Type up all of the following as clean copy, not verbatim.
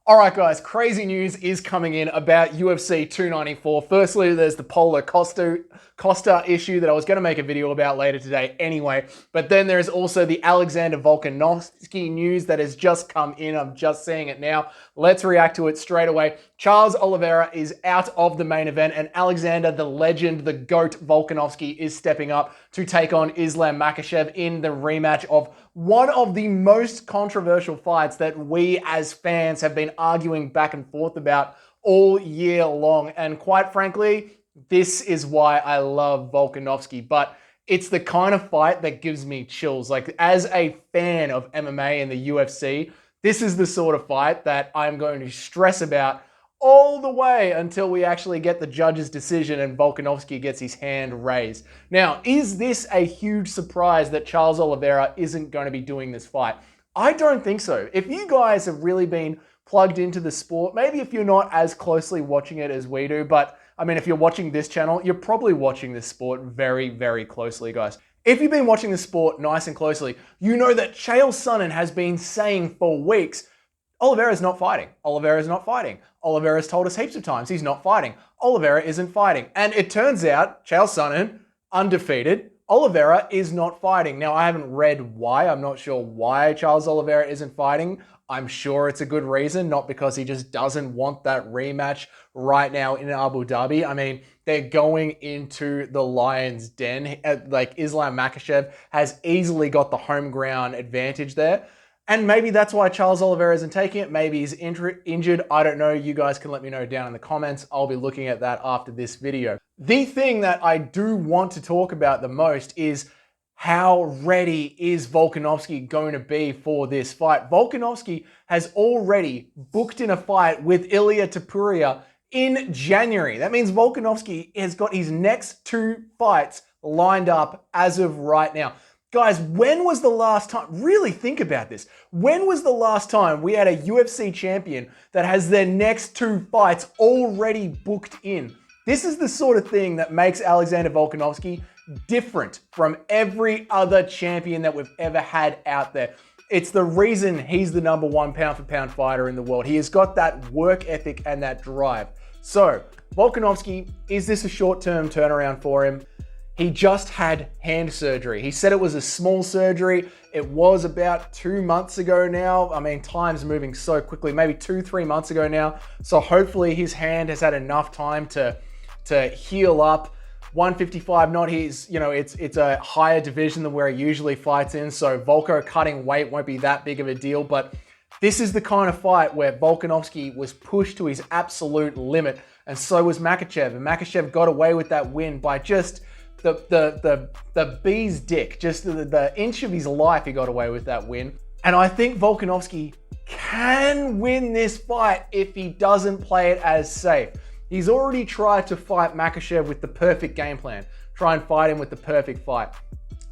All right, guys, crazy news is coming in about UFC 294. Firstly, there's the Paulo Costa issue that I was going to make a video about later today anyway. But then there's also the Alexander Volkanovski news that has just come in. I'm just seeing it now. Let's react to it straight away. Charles Oliveira is out of the main event, and Alexander, the legend, the GOAT Volkanovski, is stepping up to take on Islam Makhachev in the rematch of one of the most controversial fights that we as fans have been arguing back and forth about all year long. And quite frankly, this is why I love Volkanovski. But it's the kind of fight that gives me chills. Like, as a fan of MMA and the UFC, this is the sort of fight that I'm going to stress about all the way until we actually get the judge's decision and Volkanovski gets his hand raised. Now, is this a huge surprise that Charles Oliveira isn't going to be doing this fight? I don't think so. If you guys have really been plugged into the sport, maybe if you're not as closely watching it as we do, but I mean, if you're watching this channel, you're probably watching this sport very, very closely, guys. If you've been watching the sport nice and closely, you know that Chael Sonnen has been saying for weeks, Oliveira's not fighting. Oliveira's not fighting. Oliveira's told us heaps of times he's not fighting. Oliveira isn't fighting. And it turns out, Chael Sonnen, undefeated, Oliveira is not fighting. Now, I haven't read why. I'm not sure why Charles Oliveira isn't fighting. I'm sure it's a good reason, not because he just doesn't want that rematch right now in Abu Dhabi. I mean, they're going into the Lion's Den. Like, Islam Makhachev has easily got the home ground advantage there. And maybe that's why Charles Oliveira isn't taking it. Maybe he's injured. I don't know. You guys can let me know down in the comments. I'll be looking at that after this video. The thing that I do want to talk about the most is how ready is Volkanovski going to be for this fight? Volkanovski has already booked in a fight with Ilia Topuria in January. That means Volkanovski has got his next two fights lined up as of right now. Guys, when was the last time, really think about this, when was the last time we had a UFC champion that has their next two fights already booked in? This is the sort of thing that makes Alexander Volkanovski different from every other champion that we've ever had out there. It's the reason he's the #1 pound-for-pound fighter in the world. He has got that work ethic and that drive. So, Volkanovski, is this a short-term turnaround for him? He just had hand surgery. He said it was a small surgery. It was about 2 months ago now. I mean, time's moving so quickly, maybe 2-3 months ago now. So hopefully his hand has had enough time to heal up. 155, not his, it's a higher division than where he usually fights in. So Volko cutting weight won't be that big of a deal, but this is the kind of fight where Volkanovski was pushed to his absolute limit, and so was Makhachev. And Makhachev got away with that win by just the bee's dick, just the inch of his life. He got away with that win. And I think Volkanovski can win this fight if he doesn't play it as safe. He's already tried to fight Makhachev with the perfect game plan, try and fight him with the perfect fight.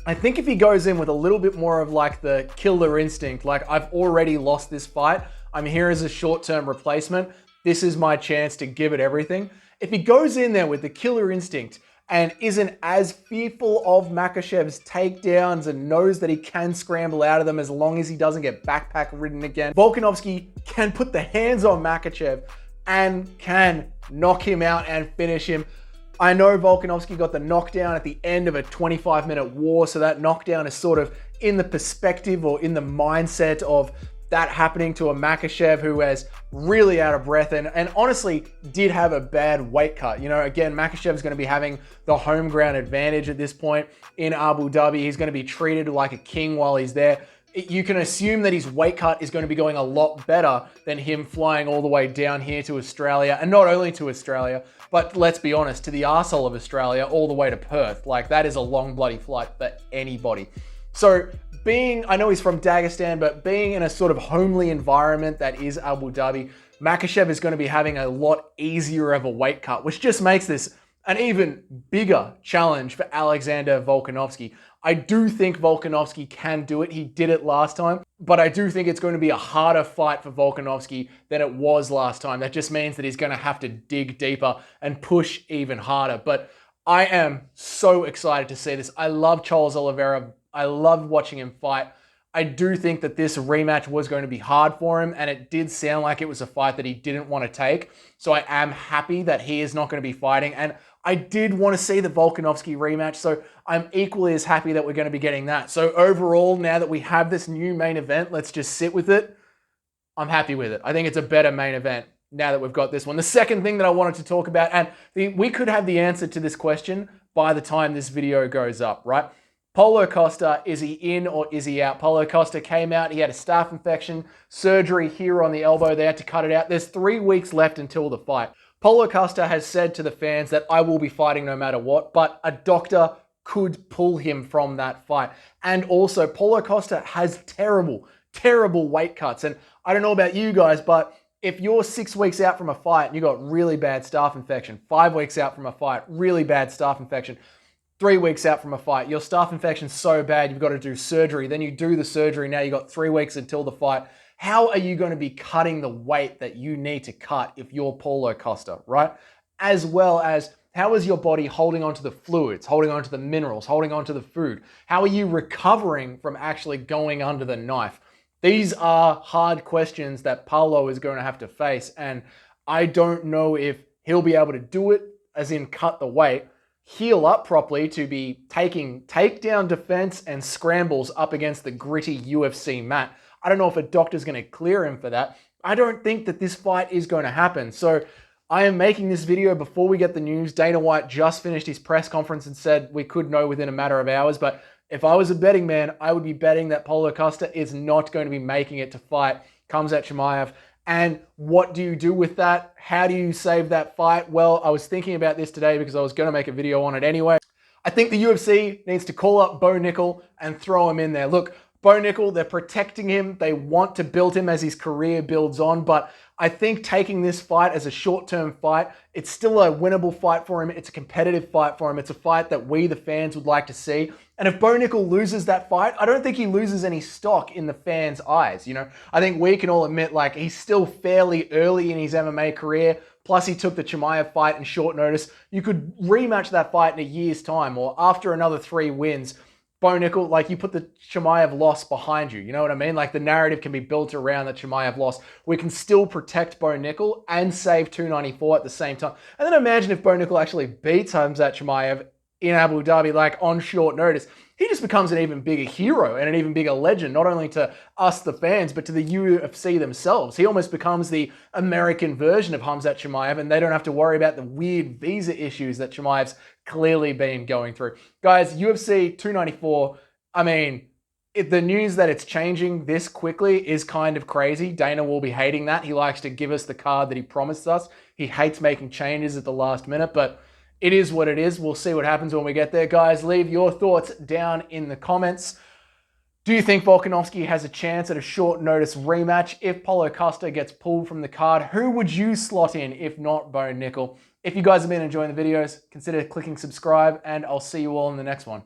I think if he goes in with a little bit more of like the killer instinct, like, I've already lost this fight, I'm here as a short-term replacement, this is my chance to give it everything. If he goes in there with the killer instinct and isn't as fearful of Makhachev's takedowns and knows that he can scramble out of them as long as he doesn't get backpack ridden again, Volkanovski can put the hands on Makhachev and can knock him out and finish him. I know Volkanovski got the knockdown at the end of a 25-minute war, so that knockdown is sort of in the perspective or in the mindset of that happening to a Makhachev who is really out of breath and honestly did have a bad weight cut. Again, Makhachev is going to be having the home ground advantage at this point in Abu Dhabi. He's going to be treated like a king while he's there. You can assume that his weight cut is going to be going a lot better than him flying all the way down here to Australia, and not only to Australia, but let's be honest, to the arsehole of Australia all the way to Perth. Like, that is a long bloody flight for anybody. So I know he's from Dagestan, but being in a sort of homely environment that is Abu Dhabi, Makhachev is going to be having a lot easier of a weight cut, which just makes this an even bigger challenge for Alexander Volkanovski. I do think Volkanovski can do it. He did it last time, but I do think it's going to be a harder fight for Volkanovski than it was last time. That just means that he's going to have to dig deeper and push even harder. But I am so excited to see this. I love Charles Oliveira. I love watching him fight. I do think that this rematch was going to be hard for him, and it did sound like it was a fight that he didn't want to take. So I am happy that he is not going to be fighting, and I did want to see the Volkanovski rematch, so I'm equally as happy that we're going to be getting that. So overall, now that we have this new main event, let's just sit with it. I'm happy with it. I think it's a better main event now that we've got this one. The second thing that I wanted to talk about, and we could have the answer to this question by the time this video goes up, right? Paulo Costa, is he in or is he out? Paulo Costa came out, he had a staph infection, surgery here on the elbow, they had to cut it out. There's 3 weeks left until the fight. Paulo Costa has said to the fans that I will be fighting no matter what, but a doctor could pull him from that fight. And also, Paulo Costa has terrible weight cuts. And I don't know about you guys, but if you're 6 weeks out from a fight and you got really bad staph infection, 5 weeks out from a fight, really bad staph infection, 3 weeks out from a fight, your staph infection's so bad you've got to do surgery, then you do the surgery, now you got 3 weeks until the fight. How are you going to be cutting the weight that you need to cut if you're Paulo Costa, right? As well as, how is your body holding on to the fluids, holding on to the minerals, holding on to the food? How are you recovering from actually going under the knife? These are hard questions that Paulo is going to have to face, and I don't know if he'll be able to do it, as in cut the weight, heal up properly to be taking takedown defense and scrambles up against the gritty UFC mat. I don't know if a doctor's going to clear him for that. I don't think that this fight is going to happen. So I am making this video before we get the news. Dana White just finished his press conference and said we could know within a matter of hours, but if I was a betting man, I would be betting that Paulo Costa is not going to be making it to fight Khamzat Chimaev. And what do you do with that? How do you save that fight? Well, I was thinking about this today because I was going to make a video on it anyway. I think the UFC needs to call up Bo Nickal and throw him in there. Look, Bo Nickal, they're protecting him. They want to build him as his career builds on, but I think taking this fight as a short-term fight, it's still a winnable fight for him. It's a competitive fight for him. It's a fight that we, the fans, would like to see. And if Bo Nickal loses that fight, I don't think he loses any stock in the fans' eyes. You know, I think we can all admit, like, he's still fairly early in his MMA career. Plus, he took the Chimaev fight in short notice. You could rematch that fight in a year's time, or after another 3 wins. Bo Nickal, like, you put the Chimaev loss behind you. You know what I mean? Like, the narrative can be built around the Chimaev loss. We can still protect Bo Nickal and save 294 at the same time. And then imagine if Bo Nickal actually beats Khamzat Chimaev in Abu Dhabi, like, on short notice. He just becomes an even bigger hero and an even bigger legend, not only to us, the fans, but to the UFC themselves. He almost becomes the American version of Khamzat Chimaev, and they don't have to worry about the weird visa issues that Chimaev's clearly been going through. Guys, UFC 294, I mean, the news that it's changing this quickly is kind of crazy. Dana will be hating that. He likes to give us the card that he promised us. He hates making changes at the last minute, but it is what it is. We'll see what happens when we get there. Guys, leave your thoughts down in the comments. Do you think Volkanovski has a chance at a short notice rematch? If Paulo Costa gets pulled from the card, who would you slot in if not Bo Nickal? If you guys have been enjoying the videos, consider clicking subscribe, and I'll see you all in the next one.